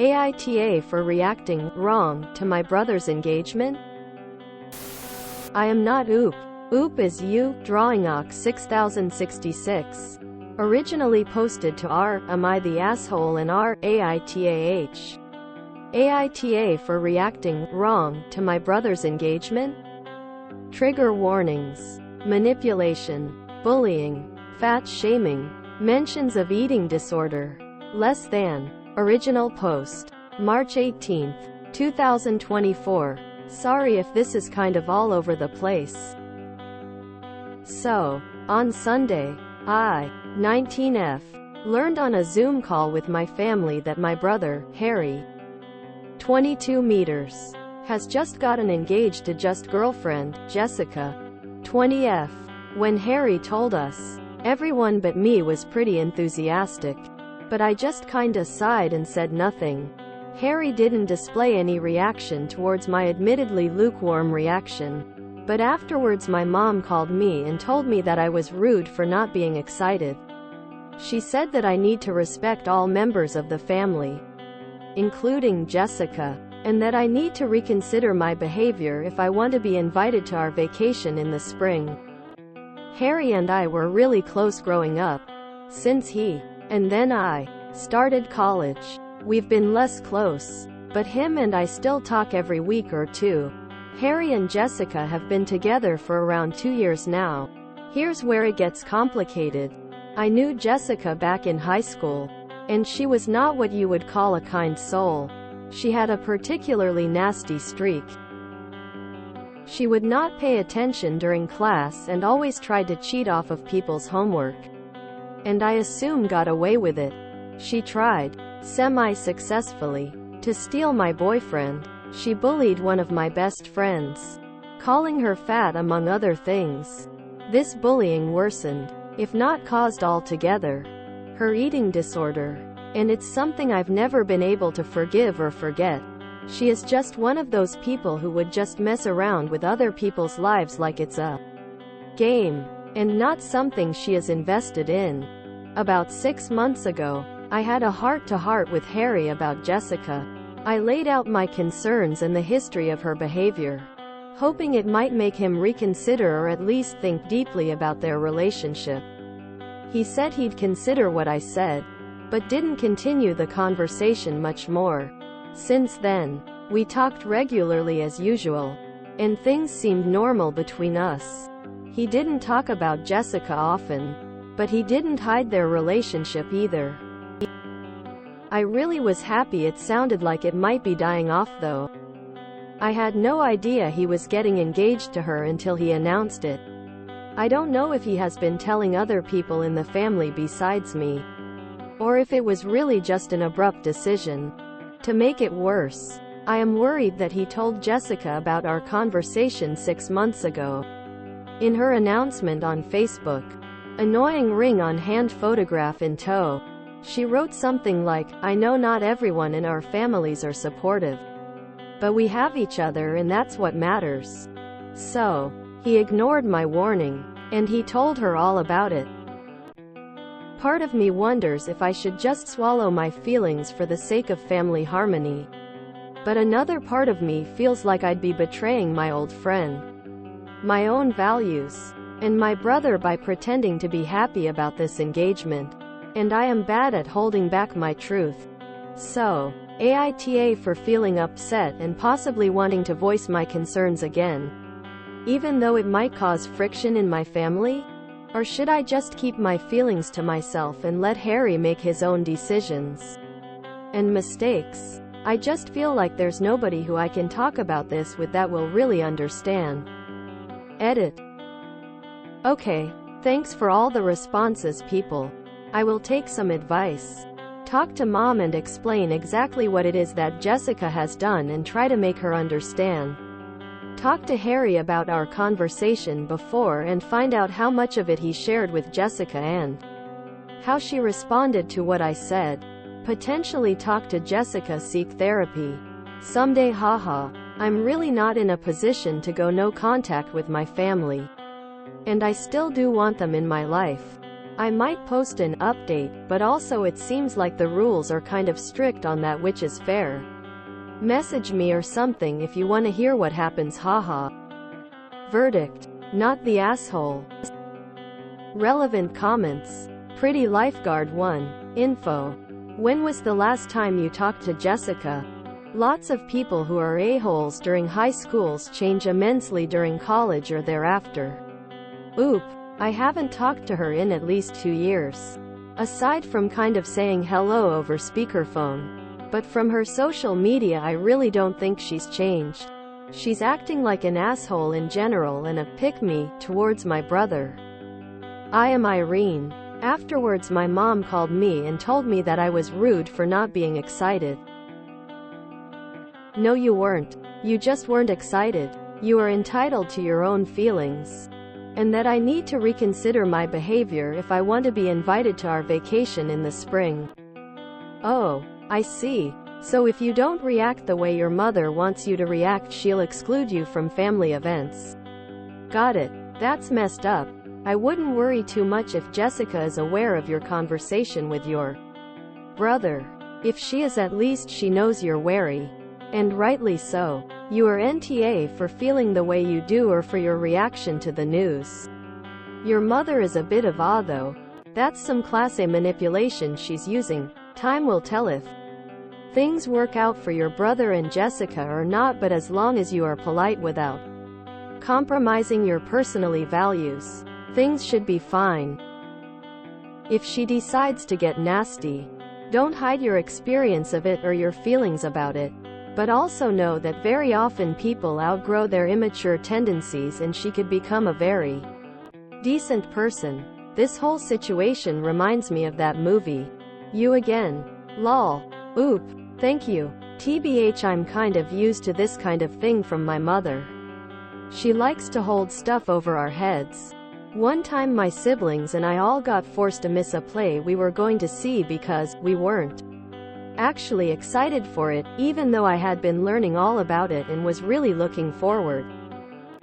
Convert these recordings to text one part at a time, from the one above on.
AITA for reacting wrong to my brother's engagement? I am not Oop. Oop is you, Drawingox 6066. Originally posted to r, am I the asshole and r, AITAH. AITA for reacting wrong to my brother's engagement? Trigger warnings. Manipulation. Bullying. Fat shaming. Mentions of eating disorder. Less than. Original post. March 18, 2024. Sorry if this is kind of all over the place. So, on Sunday, I, 19F, learned on a Zoom call with my family that my brother, Harry, 22 meters, has just gotten engaged to just girlfriend, Jessica, 20F. When Harry told us, everyone but me was pretty enthusiastic. But I just kinda sighed and said nothing. Harry didn't display any reaction towards my admittedly lukewarm reaction. But afterwards my mom called me and told me that I was rude for not being excited. She said that I need to respect all members of the family, including Jessica, and that I need to reconsider my behavior if I want to be invited to our vacation in the spring. Harry and I were really close growing up. Since he and then I started college, we've been less close, but him and I still talk every week or two. Harry and Jessica have been together for around 2 years now. Here's where it gets complicated. I knew Jessica back in high school, and she was not what you would call a kind soul. She had a particularly nasty streak. She would not pay attention during class and always tried to cheat off of people's homework. And I assume got away with it. She tried, semi-successfully, to steal my boyfriend. She bullied one of my best friends, calling her fat among other things. This bullying worsened, if not caused altogether, her eating disorder. And it's something I've never been able to forgive or forget. She is just one of those people who would just mess around with other people's lives like it's a game, and not something she is invested in. About 6 months ago, I had a heart-to-heart with Harry about Jessica. I laid out my concerns and the history of her behavior, hoping it might make him reconsider or at least think deeply about their relationship. He said he'd consider what I said, but didn't continue the conversation much more. Since then, we talked regularly as usual, and things seemed normal between us. He didn't talk about Jessica often, but he didn't hide their relationship either. I really was happy. It sounded like it might be dying off though. I had no idea he was getting engaged to her until he announced it. I don't know if he has been telling other people in the family besides me, or if it was really just an abrupt decision. To make it worse, I am worried that he told Jessica about our conversation 6 months ago. In her announcement on Facebook, annoying ring on hand photograph in tow, she wrote something like, I know not everyone in our families are supportive, but we have each other and that's what matters. So, he ignored my warning, and he told her all about it. Part of me wonders if I should just swallow my feelings for the sake of family harmony. But another part of me feels like I'd be betraying my old friend, my own values, and my brother by pretending to be happy about this engagement. And I am bad at holding back my truth. So, AITA for feeling upset and possibly wanting to voice my concerns again, even though it might cause friction in my family? Or should I just keep my feelings to myself and let Harry make his own decisions and mistakes? I just feel like there's nobody who I can talk about this with that will really understand. Edit. Okay, thanks for all the responses, people. I will take some advice. Talk to mom and explain exactly what it is that Jessica has done and try to make her understand. Talk to Harry about our conversation before and find out how much of it he shared with Jessica and how she responded to what I said. Potentially talk to Jessica, seek therapy. Someday, haha. I'm really not in a position to go no contact with my family. And I still do want them in my life. I might post an update, but also it seems like the rules are kind of strict on that, which is fair. Message me or something if you want to hear what happens, haha. Verdict: not the asshole. Relevant comments. Pretty Lifeguard 1. Info. When was the last time you talked to Jessica? Lots of people who are a-holes during high schools change immensely during college or thereafter. Oop. I haven't talked to her in at least 2 years. Aside from kind of saying hello over speakerphone. But from her social media I really don't think she's changed. She's acting like an asshole in general and a pick-me towards my brother. I am Irene. Afterwards my mom called me and told me that I was rude for not being excited. No, you weren't. You just weren't excited. You are entitled to your own feelings. And that I need to reconsider my behavior if I want to be invited to our vacation in the spring. Oh, I see. So if you don't react the way your mother wants you to react, she'll exclude you from family events. Got it. That's messed up. I wouldn't worry too much if Jessica is aware of your conversation with your brother. If she is, at least she knows you're wary. And rightly so. You are NTA for feeling the way you do or for your reaction to the news. Your mother is a bit of awe though. That's some class A manipulation she's using. Time will tell if things work out for your brother and Jessica or not, but as long as you are polite without compromising your personal values, things should be fine. If she decides to get nasty, don't hide your experience of it or your feelings about it. But also know that very often people outgrow their immature tendencies and she could become a very decent person. This whole situation reminds me of that movie. You again. Lol. Oop. Thank you. TBH, I'm kind of used to this kind of thing from my mother. She likes to hold stuff over our heads. One time my siblings and I all got forced to miss a play we were going to see because we weren't actually excited for it, even though I had been learning all about it and was really looking forward.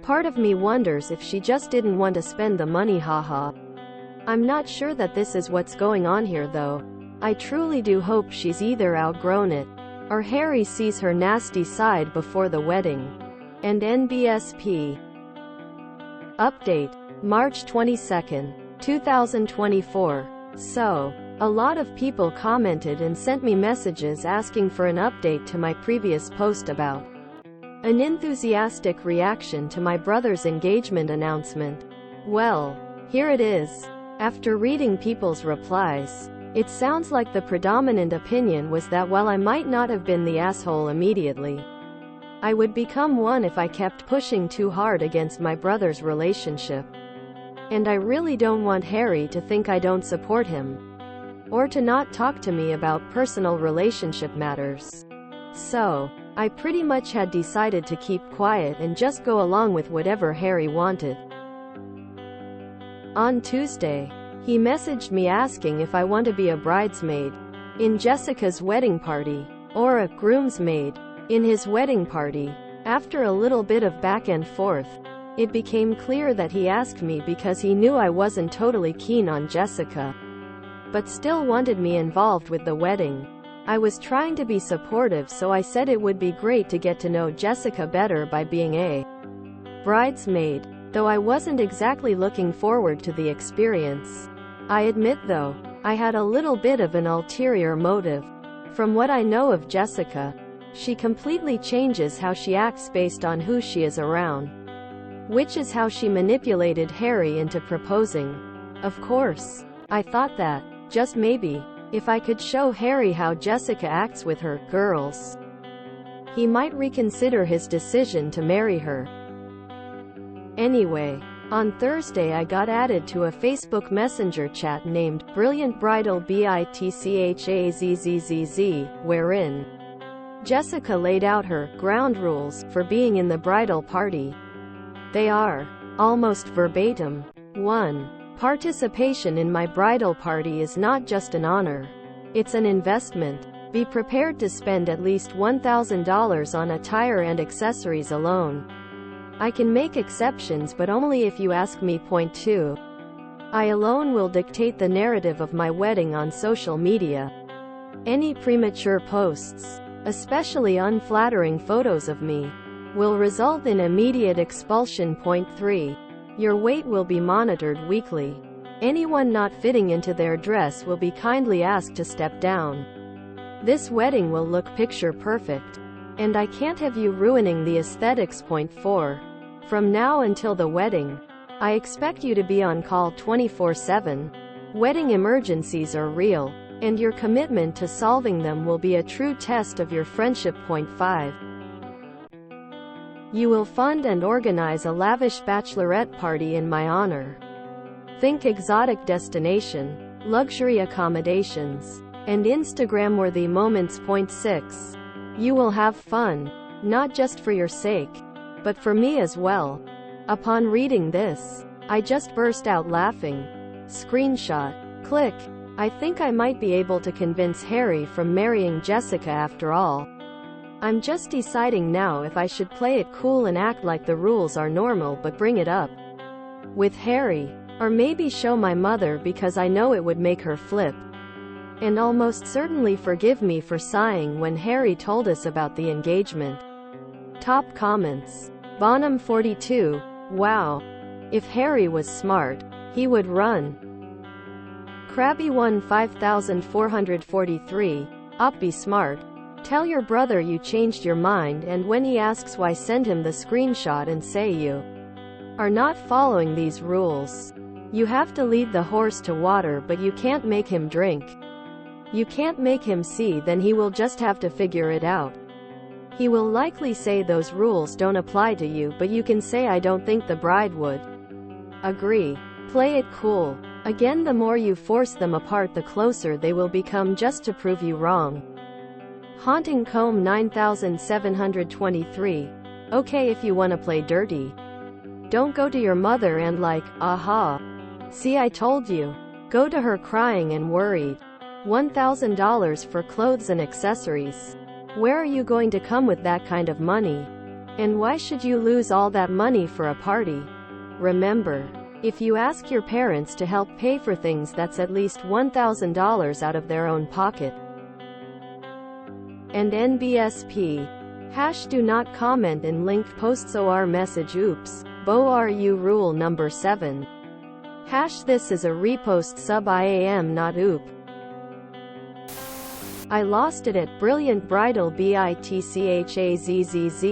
Part of me wonders if she just didn't want to spend the money, haha. I'm not sure that this is what's going on here though. I truly do hope she's either outgrown it, or Harry sees her nasty side before the wedding. And NBSP. Update. March 22, 2024. So, a lot of people commented and sent me messages asking for an update to my previous post about an enthusiastic reaction to my brother's engagement announcement. Well, here it is. After reading people's replies, it sounds like the predominant opinion was that while I might not have been the asshole immediately, I would become one if I kept pushing too hard against my brother's relationship. And I really don't want Harry to think I don't support him, or to not talk to me about personal relationship matters. So, I pretty much had decided to keep quiet and just go along with whatever Harry wanted. On Tuesday, he messaged me asking if I want to be a bridesmaid in Jessica's wedding party, or a groomsmaid in his wedding party. After a little bit of back and forth, it became clear that he asked me because he knew I wasn't totally keen on Jessica, but still wanted me involved with the wedding. I was trying to be supportive, so I said it would be great to get to know Jessica better by being a bridesmaid, though I wasn't exactly looking forward to the experience. I admit though, I had a little bit of an ulterior motive. From what I know of Jessica, she completely changes how she acts based on who she is around, which is how she manipulated Harry into proposing. Of course, I thought that, just maybe, if I could show Harry how Jessica acts with her girls, he might reconsider his decision to marry her. Anyway, on Thursday I got added to a Facebook Messenger chat named Brilliant Bridal BITCHAZZZZ, wherein Jessica laid out her ground rules for being in the bridal party. They are almost verbatim. 1. Participation in my bridal party is not just an honor. It's an investment. Be prepared to spend at least $1,000 on attire and accessories alone. I can make exceptions, but only if you ask me. Point 2. I alone will dictate the narrative of my wedding on social media. Any premature posts, especially unflattering photos of me, will result in immediate expulsion. Point 3. Your weight will be monitored weekly. Anyone not fitting into their dress will be kindly asked to step down. This wedding will look picture perfect. And I can't have you ruining the aesthetics. Point 4. From now until the wedding, I expect you to be on call 24/7. Wedding emergencies are real, and your commitment to solving them will be a true test of your friendship. Point 5. You will fund and organize a lavish bachelorette party in my honor. Think exotic destination, luxury accommodations, and Instagram-worthy moments. Point 6. You will have fun, not just for your sake, but for me as well. Upon reading this, I just burst out laughing. Screenshot. Click. I think I might be able to convince Harry from marrying Jessica after all. I'm just deciding now if I should play it cool and act like the rules are normal but bring it up with Harry. Or maybe show my mother because I know it would make her flip. And almost certainly forgive me for sighing when Harry told us about the engagement. Top comments. Bonham 42. Wow. If Harry was smart, he would run. Krabby1 5443. Be smart. Tell your brother you changed your mind, and when he asks why, send him the screenshot and say you are not following these rules. You have to lead the horse to water, but you can't make him drink. You can't make him see, then he will just have to figure it out. He will likely say those rules don't apply to you, but you can say I don't think the bride would agree. Play it cool. Again, the more you force them apart, the closer they will become, just to prove you wrong. Haunting Comb 9723. Okay, if you wanna play dirty, don't go to your mother and like, aha, see I told you. Go to her crying and worried. $1,000 for clothes and accessories. Where are you going to come with that kind of money? And why should you lose all that money for a party? Remember, if you ask your parents to help pay for things, that's at least $1,000 out of their own pocket. And NBSP. Do not comment in linked posts or message. Oops. BORU rule number 7. This is a repost sub IAM, not oop. I lost it at Brilliant Bridal BITCHAZZZ,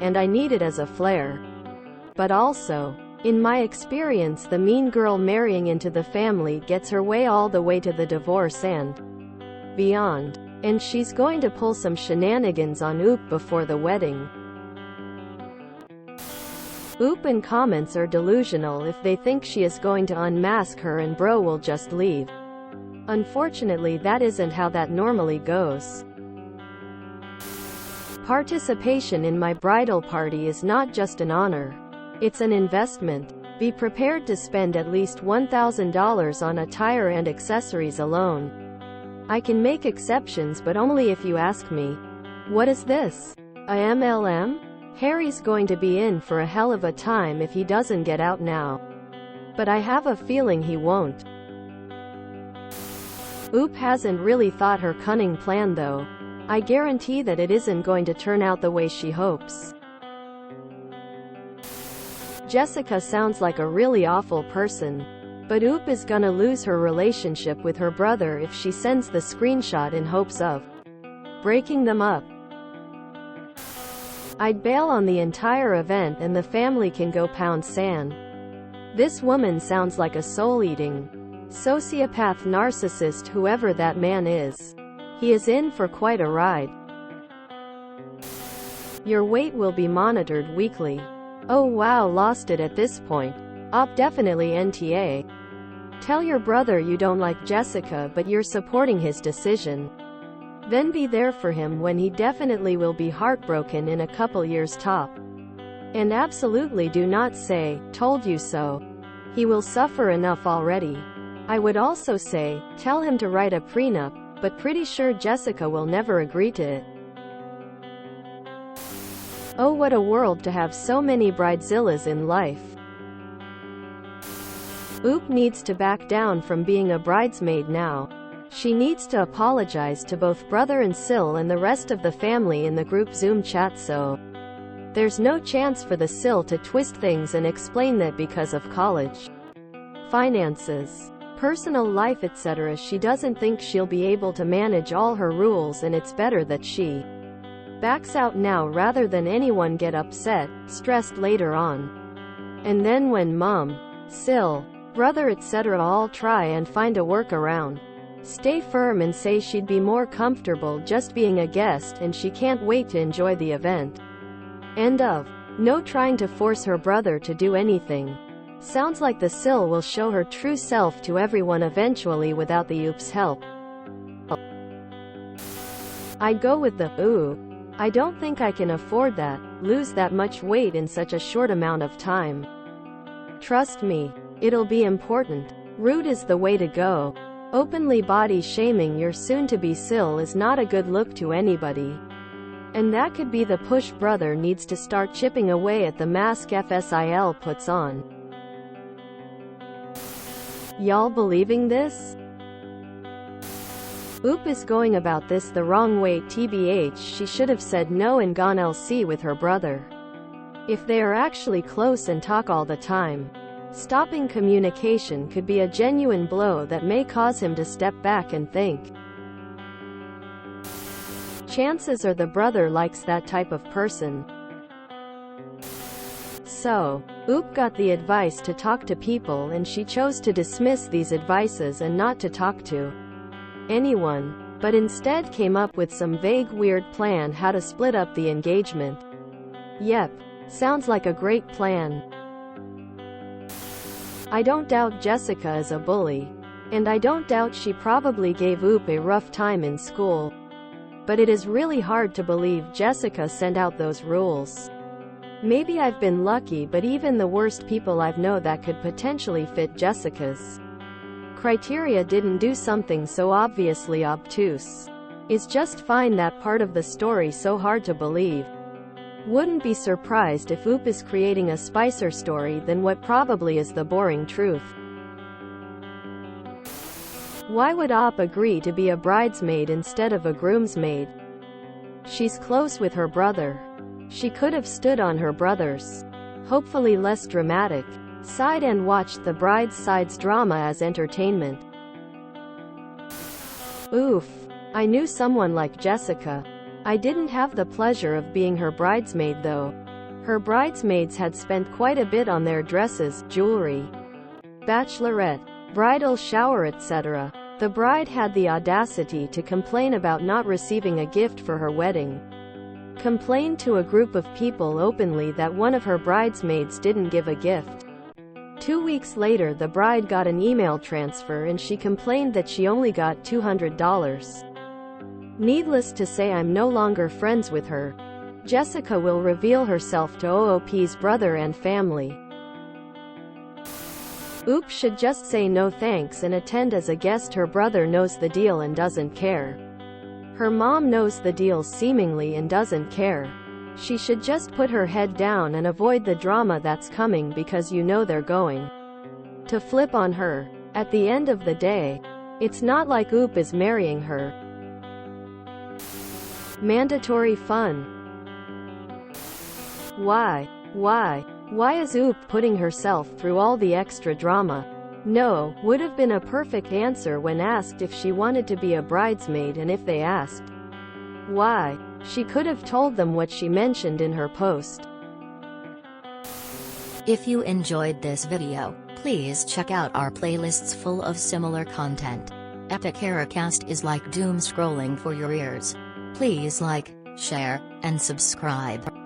and I need it as a flare. But also, in my experience, the mean girl marrying into the family gets her way all the way to the divorce and beyond. And she's going to pull some shenanigans on oop before the wedding. Oop and comments are delusional if they think she is going to unmask her and bro will just leave. Unfortunately, that isn't how that normally goes. Participation in my bridal party is not just an honor. It's an investment. Be prepared to spend at least $1,000 on attire and accessories alone. I can make exceptions, but only if you ask me. What is this? A MLM? Harry's going to be in for a hell of a time if he doesn't get out now. But I have a feeling he won't. Oop hasn't really thought her cunning plan though. I guarantee that it isn't going to turn out the way she hopes. Jessica sounds like a really awful person. But Oop is gonna lose her relationship with her brother if she sends the screenshot in hopes of breaking them up. I'd bail on the entire event and the family can go pound sand. This woman sounds like a soul-eating sociopath, narcissist, whoever that man is. He is in for quite a ride. Your weight will be monitored weekly. Oh wow, lost it at this point. Definitely NTA. Tell your brother you don't like Jessica but you're supporting his decision. Then be there for him when he definitely will be heartbroken in a couple years top. And absolutely do not say, told you so. He will suffer enough already. I would also say, tell him to write a prenup, but pretty sure Jessica will never agree to it. Oh, what a world to have so many bridezillas in life. Oop needs to back down from being a bridesmaid now. She needs to apologize to both brother and Sil and the rest of the family in the group Zoom chat, so there's no chance for the Sil to twist things and explain that because of college, finances, personal life, etc. she doesn't think she'll be able to manage all her rules, and it's better that she backs out now rather than anyone get upset, stressed later on. And then when mom, Sil, brother, etc. all try and find a workaround, stay firm and say she'd be more comfortable just being a guest and she can't wait to enjoy the event. End of. No trying to force her brother to do anything. Sounds like the Sil will show her true self to everyone eventually without the Oop's help. I'd go with the, ooh, I don't think I can afford that, lose that much weight in such a short amount of time. Trust me, it'll be important. Rude is the way to go. Openly body shaming your soon-to-be Sil is not a good look to anybody. And that could be the push brother needs to start chipping away at the mask FSIL puts on. Y'all believing this? Oop is going about this the wrong way. TBH, she should have said no and gone LC with her brother. If they are actually close and talk all the time, stopping communication could be a genuine blow that may cause him to step back and think. Chances are the brother likes that type of person. So, Oop got the advice to talk to people and she chose to dismiss these advices and not to talk to anyone, but instead came up with some vague weird plan how to split up the engagement. Yep, sounds like a great plan. I don't doubt Jessica is a bully. And I don't doubt she probably gave Oop a rough time in school. But it is really hard to believe Jessica sent out those rules. Maybe I've been lucky, but even the worst people I've known that could potentially fit Jessica's criteria didn't do something so obviously obtuse. Is just find that part of the story so hard to believe. Wouldn't be surprised if Oop is creating a spicier story than what probably is the boring truth. Why would Oop agree to be a bridesmaid instead of a groomsmaid? She's close with her brother. She could have stood on her brother's, hopefully less dramatic, side and watched the bride's side's drama as entertainment. Oof. I knew someone like Jessica. I didn't have the pleasure of being her bridesmaid though. Her bridesmaids had spent quite a bit on their dresses, jewelry, bachelorette, bridal shower, etc. The bride had the audacity to complain about not receiving a gift for her wedding. Complained to a group of people openly that one of her bridesmaids didn't give a gift. 2 weeks later the bride got an email transfer and she complained that she only got $200. Needless to say, I'm no longer friends with her. Jessica will reveal herself to OOP's brother and family. Oop should just say no thanks and attend as a guest. Her brother knows the deal and doesn't care. Her mom knows the deal seemingly and doesn't care. She should just put her head down and avoid the drama that's coming, because you know they're going to flip on her. At the end of the day, it's not like Oop is marrying her. Mandatory fun. Why is Oop putting herself through all the extra drama? No, would have been a perfect answer when asked if she wanted to be a bridesmaid, and if they asked why, she could have told them what she mentioned in her post. If you enjoyed this video, please check out our playlists full of similar content. Epic Eracast is like doom scrolling for your ears. Please like, share, and subscribe.